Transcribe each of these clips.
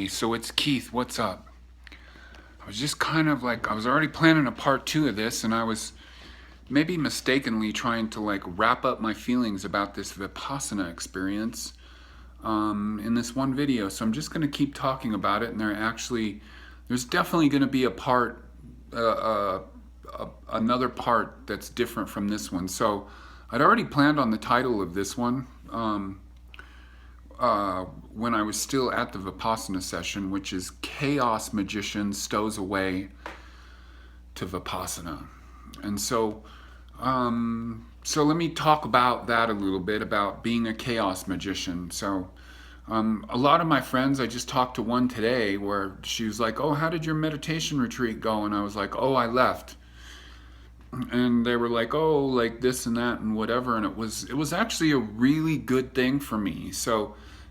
Hey, so it's Keith. What's up? I was just kind of like, I was already planning a part two of this, and I was maybe mistakenly trying to like wrap up my feelings about this Vipassana experience in this one video. So I'm just going to keep talking about it, and there's definitely going to be a part, another part that's different from this one. So I'd already planned on the title of this one. When I was still at the Vipassana session, which is Chaos Magician Stows Away to Vipassana. And so let me talk about that a little bit, about being a chaos magician. So a lot of my friends, I just talked to one today where she was like, oh, how did your meditation retreat go? And I was like, oh, I left. And they were like, oh, like this and that and whatever. And it was actually a really good thing for me.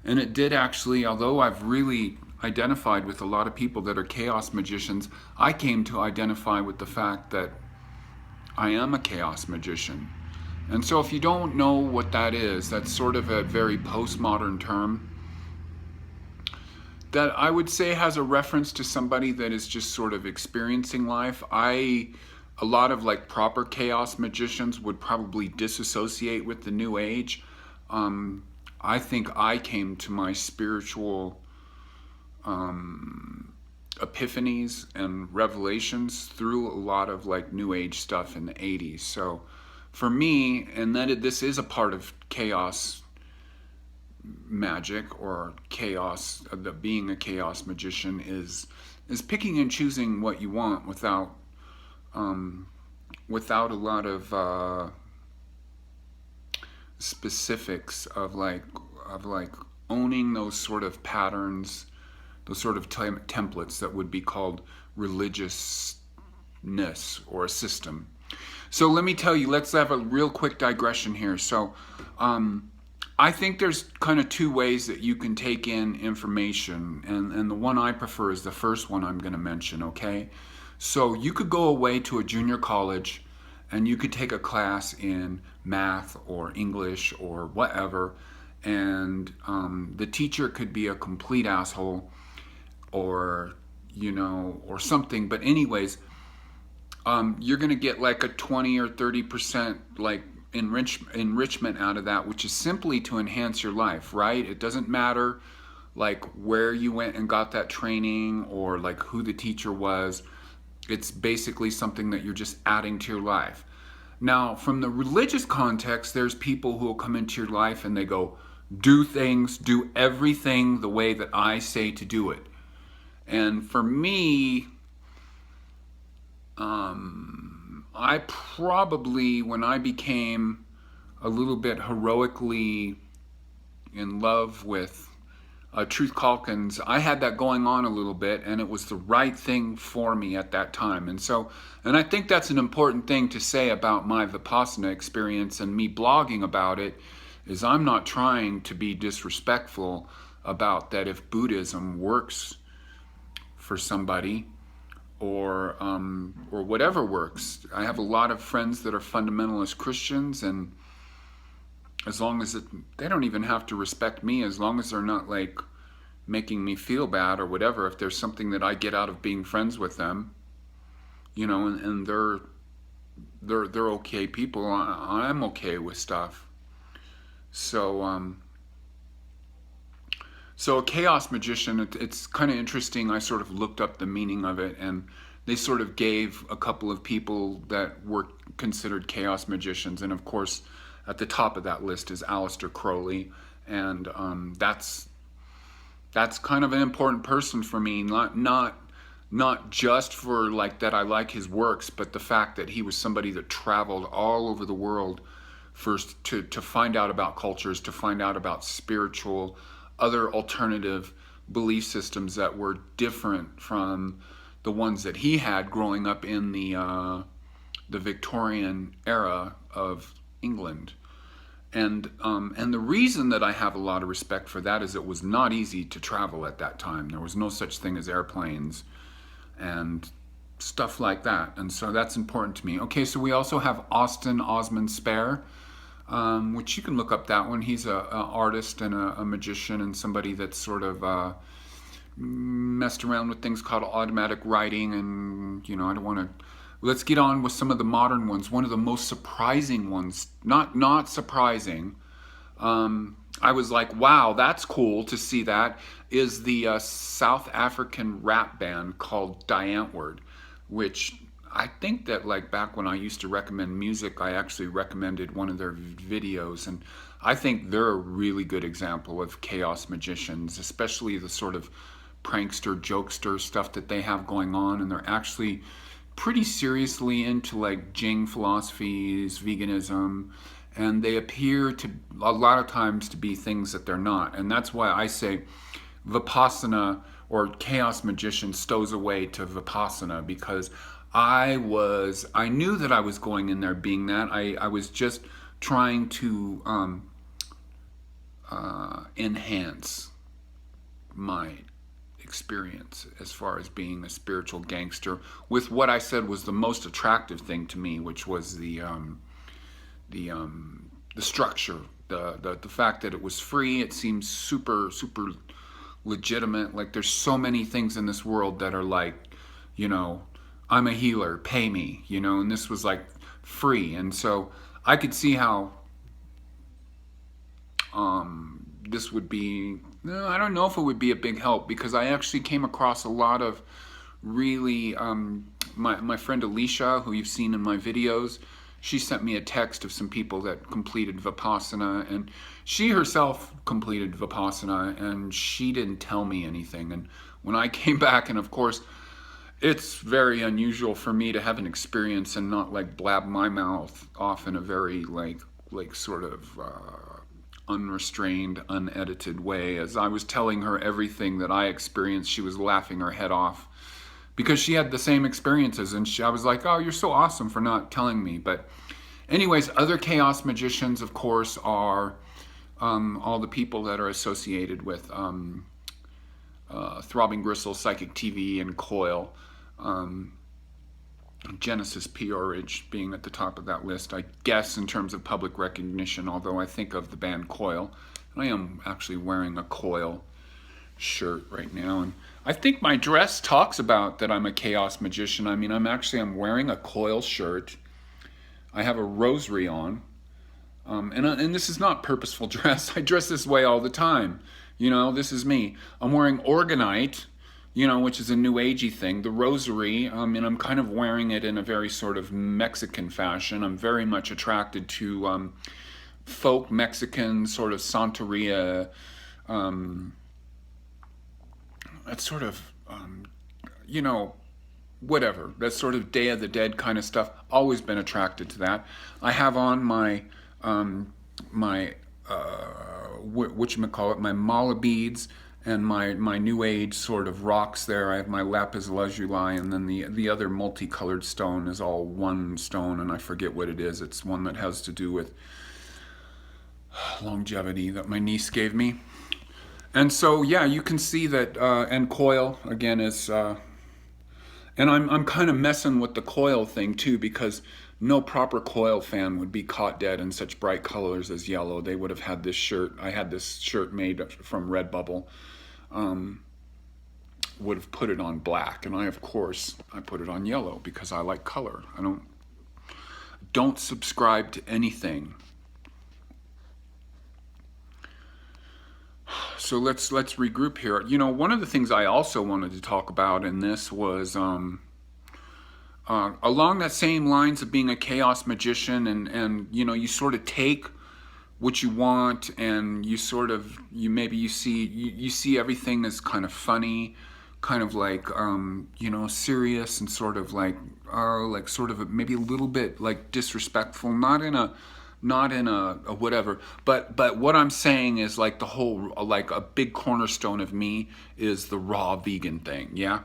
And it did actually, although I've really identified with a lot of people that are chaos magicians, I came to identify with the fact that I am a chaos magician. And so if you don't know what that is, that's sort of a very postmodern term that I would say has a reference to somebody that is just sort of experiencing life. A lot of like proper chaos magicians would probably disassociate with the New Age. I think I came to my spiritual epiphanies and revelations through a lot of like New Age stuff in the 80s. So for me, and that this is a part of chaos magic or chaos, being a chaos magician is picking and choosing what you want without a lot of specifics of like owning those sort of patterns, those sort of templates that would be called religiousness or a system. So let me tell you, let's have a real quick digression here. So I think there's kind of two ways that you can take in information, and the one I prefer is the first one I'm going to mention, okay? So you could go away to a junior college and you could take a class in math or English or whatever, and the teacher could be a complete asshole or something, but anyways, you're going to get like a 20 or 30% like enrichment out of that, which is simply to enhance your life, right? It doesn't matter like where you went and got that training or like who the teacher was. It's basically something that you're just adding to your life. Now, from the religious context, there's people who will come into your life and they go, do everything the way that I say to do it. And for me, I probably, when I became a little bit heroically in love with Truth Calkins, I had that going on a little bit, and it was the right thing for me at that time. And I think that's an important thing to say about my Vipassana experience and me blogging about it, is I'm not trying to be disrespectful about that if Buddhism works for somebody or whatever works. I have a lot of friends that are fundamentalist Christians, and as long as they don't even have to respect me, as long as they're not like making me feel bad or whatever. If there's something that I get out of being friends with them, and they're okay people, I'm okay with stuff. So a chaos magician, it's kind of interesting. I sort of looked up the meaning of it, and they sort of gave a couple of people that were considered chaos magicians, and of course at the top of that list is Aleister Crowley, and that's kind of an important person for me, not just for like that I like his works, but the fact that he was somebody that traveled all over the world first to find out about cultures, to find out about spiritual, other alternative belief systems that were different from the ones that he had growing up in the Victorian era of England. And the reason that I have a lot of respect for that is it was not easy to travel at that time. There was no such thing as airplanes and stuff like that. And so that's important to me. Okay, so we also have Austin Osman Spare, which you can look up that one. He's an artist and a magician and somebody that's sort of messed around with things called automatic writing, and I don't want to. Let's get on with some of the modern ones. One of the most surprising ones, not surprising. I was like, wow, that's cool to see that. Is the South African rap band called Diantword, which I think that like back when I used to recommend music, I actually recommended one of their videos, and I think they're a really good example of chaos magicians, especially the sort of prankster, jokester stuff that they have going on, and they're actually pretty seriously into like Jing philosophies, veganism, and they appear to a lot of times to be things that they're not. And that's why I say Vipassana or chaos magician stows away to Vipassana, because I knew that I was going in there being that. I was just trying to enhance my experience as far as being a spiritual gangster with what I said was the most attractive thing to me, which was the structure, the fact that it was free. It seems super legitimate. Like there's so many things in this world that are like, you know, I'm a healer, pay me, and this was like free, and so I could see how this would be. No, I don't know if it would be a big help, because I actually came across a lot of really my friend Alicia, who you've seen in my videos. She sent me a text of some people that completed Vipassana, and she herself completed Vipassana, and she didn't tell me anything. And when I came back, and of course it's very unusual for me to have an experience and not like blab my mouth off in a very like sort of unrestrained, unedited way. As I was telling her everything that I experienced, she was laughing her head off because she had the same experiences, and I was like, oh, you're so awesome for not telling me. But anyways, other chaos magicians, of course, are all the people that are associated with Throbbing Gristle, Psychic TV, and Coil. Genesis Peorage being at the top of that list, I guess, in terms of public recognition, although I think of the band Coil. And I am actually wearing a Coil shirt right now, and I think my dress talks about that I'm a chaos magician. I mean, I'm wearing a Coil shirt. I have a rosary on, and this is not purposeful dress. I dress this way all the time. This is me. I'm wearing Organite, which is a new agey thing. The rosary, and I'm kind of wearing it in a very sort of Mexican fashion. I'm very much attracted to folk Mexican sort of Santeria, that sort of, whatever, that sort of Day of the Dead kind of stuff. Always been attracted to that. I have on my my mala beads and my new age sort of rocks there. I have my lapis lazuli, and then the other multicolored stone is all one stone, and I forget what it is. It's one that has to do with longevity that my niece gave me. And so yeah, you can see that, and Coil again is, and I'm kind of messing with the Coil thing too, because no proper Coil fan would be caught dead in such bright colors as yellow. They would have had this shirt. I had this shirt made from Redbubble. Would have put it on black, and of course I put it on yellow because I like color. I don't subscribe to anything. So let's regroup here. One of the things I also wanted to talk about in this was along that same lines of being a chaos magician, and you sort of take what you want, and you see everything as kind of funny, kind of like serious, and sort of like sort of maybe a little bit like disrespectful, not in a whatever, but what I'm saying is like the whole, like a big cornerstone of me is the raw vegan thing, yeah.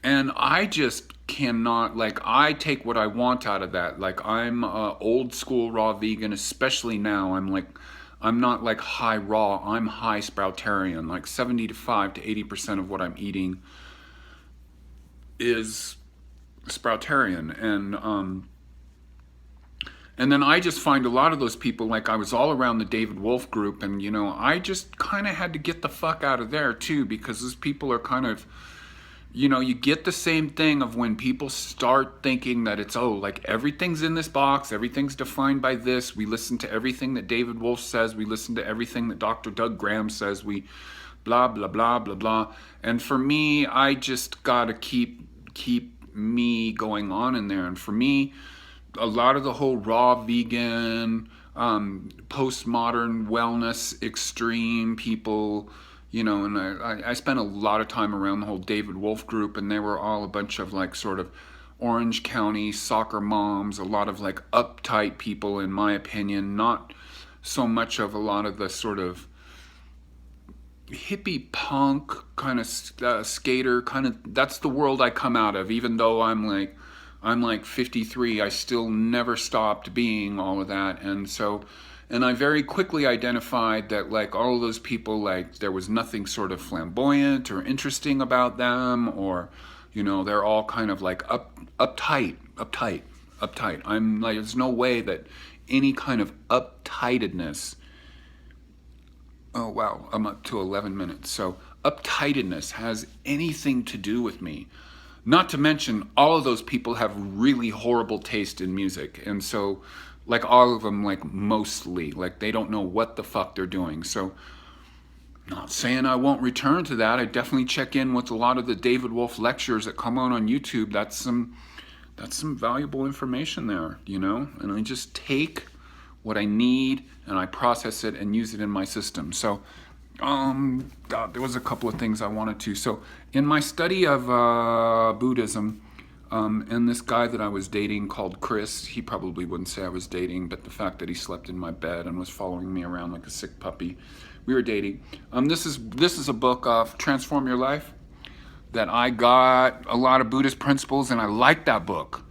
And I just cannot, like, I take what I want out of that. Like, I'm old school raw vegan, especially now. I'm not like high raw, I'm high sproutarian. Like 75 to 80% of what I'm eating is sproutarian. And then I just find a lot of those people, like I was all around the David Wolf group, and I just kind of had to get the fuck out of there too, because those people are kind of, you get the same thing of when people start thinking that it's, oh, like everything's in this box, everything's defined by this. We listen to everything that David Wolf says, we listen to everything that Dr. Doug Graham says, we blah, blah, blah, blah, blah. And for me, I just gotta keep me going on in there. And for me, a lot of the whole raw vegan, postmodern wellness extreme people, and I spent a lot of time around the whole David Wolf group, and they were all a bunch of like sort of Orange County soccer moms, a lot of like uptight people, in my opinion, not so much of a lot of the sort of hippie punk kind of skater kind of. That's the world I come out of, even though I'm like 53. I still never stopped being all of that. And I very quickly identified that like all of those people, like there was nothing sort of flamboyant or interesting about them, or they're all kind of like uptight. I'm like, there's no way that any kind of uptightedness. Oh wow, I'm up to 11 minutes. So uptightedness has anything to do with me. Not to mention, all of those people have really horrible taste in music. And so, like all of them, like mostly, like they don't know what the fuck they're doing. So, not saying I won't return to that. I definitely check in with a lot of the David Wolf lectures that come on YouTube. That's some valuable information there, And I just take what I need and I process it and use it in my system. So, God, there was a couple of things I wanted to. So, in my study of Buddhism, and this guy that I was dating called Chris, he probably wouldn't say I was dating, but the fact that he slept in my bed and was following me around like a sick puppy, we were dating. This is a book of Transform Your Life that I got a lot of Buddhist principles, and I like that book.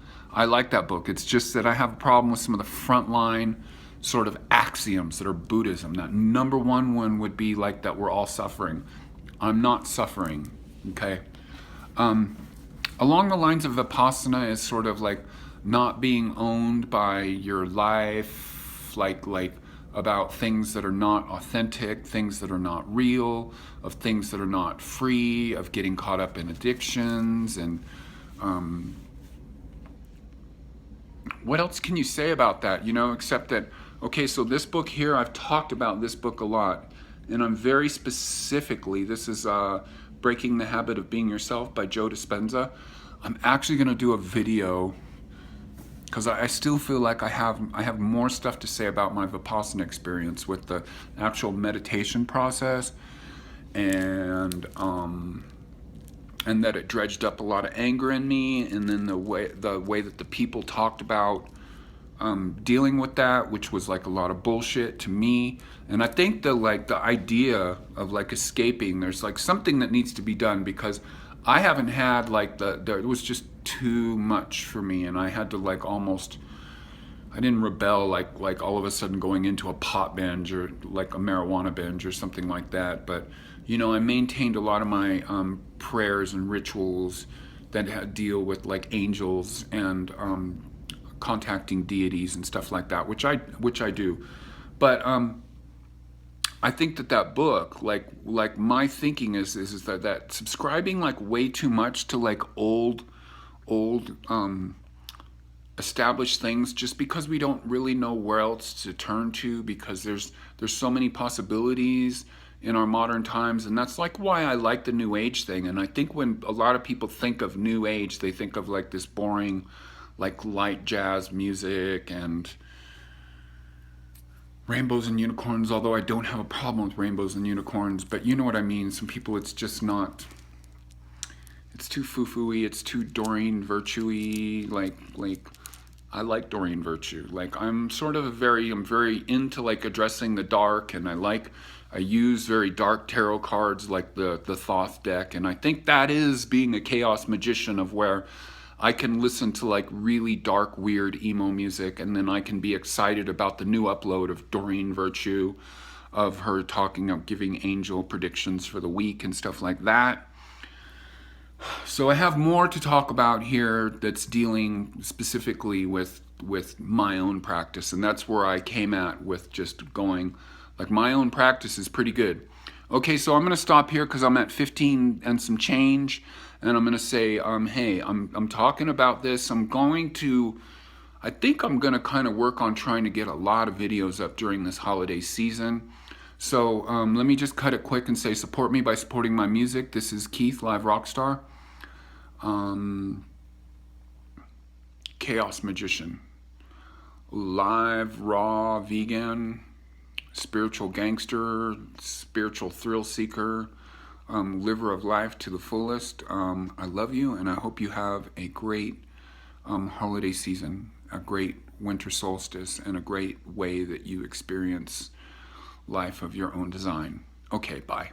It's just that I have a problem with some of the frontline sort of axioms that are Buddhism. That number one would be like that we're all suffering. I'm not suffering, okay? Along the lines of Vipassana is sort of like not being owned by your life, like about things that are not authentic, things that are not real, of things that are not free, of getting caught up in addictions, and what else can you say about that, except that, okay, so this book here, I've talked about this book a lot, and I'm very specifically, this is Breaking the Habit of Being Yourself by Joe Dispenza. I'm actually going to do a video because I still feel like I have more stuff to say about my Vipassana experience with the actual meditation process, and that it dredged up a lot of anger in me, and then the way that the people talked about dealing with that, which was like a lot of bullshit to me. And I think the idea of like escaping, there's like something that needs to be done, because I haven't had like it was just too much for me, and I had to like almost, I didn't rebel like all of a sudden going into a pot binge or like a marijuana binge or something like that, but I maintained a lot of my prayers and rituals that deal with like angels and contacting deities and stuff like that, which I do. But I think that book, like my thinking is that subscribing like way too much to like old established things, just because we don't really know where else to turn to, because there's so many possibilities in our modern times. And that's like why I like the New Age thing. And I think when a lot of people think of New Age, they think of like this boring, like light jazz music and rainbows and unicorns, although I don't have a problem with rainbows and unicorns, but you know what I mean. Some people, it's just not, it's too foo-foo-y, it's too Doreen Virtue-y, like I like Doreen Virtue. Like I'm very into like addressing the dark, and I use very dark tarot cards like the Thoth deck, and I think that is being a chaos magician, of where I can listen to like really dark, weird emo music, and then I can be excited about the new upload of Doreen Virtue, of her talking of giving angel predictions for the week and stuff like that. So I have more to talk about here that's dealing specifically with my own practice, and that's where I came at with just going like my own practice is pretty good. Okay, so I'm going to stop here because I'm at 15 and some change, and I'm going to say, hey, I'm talking about this. I think I'm going to kind of work on trying to get a lot of videos up during this holiday season. So let me just cut it quick and say, support me by supporting my music. This is Keith, Live Rockstar. Chaos Magician, live, raw, vegan, spiritual gangster, spiritual thrill seeker, liver of life to the fullest. I love you, and I hope you have a great holiday season, a great winter solstice, and a great way that you experience life of your own design. Okay, bye.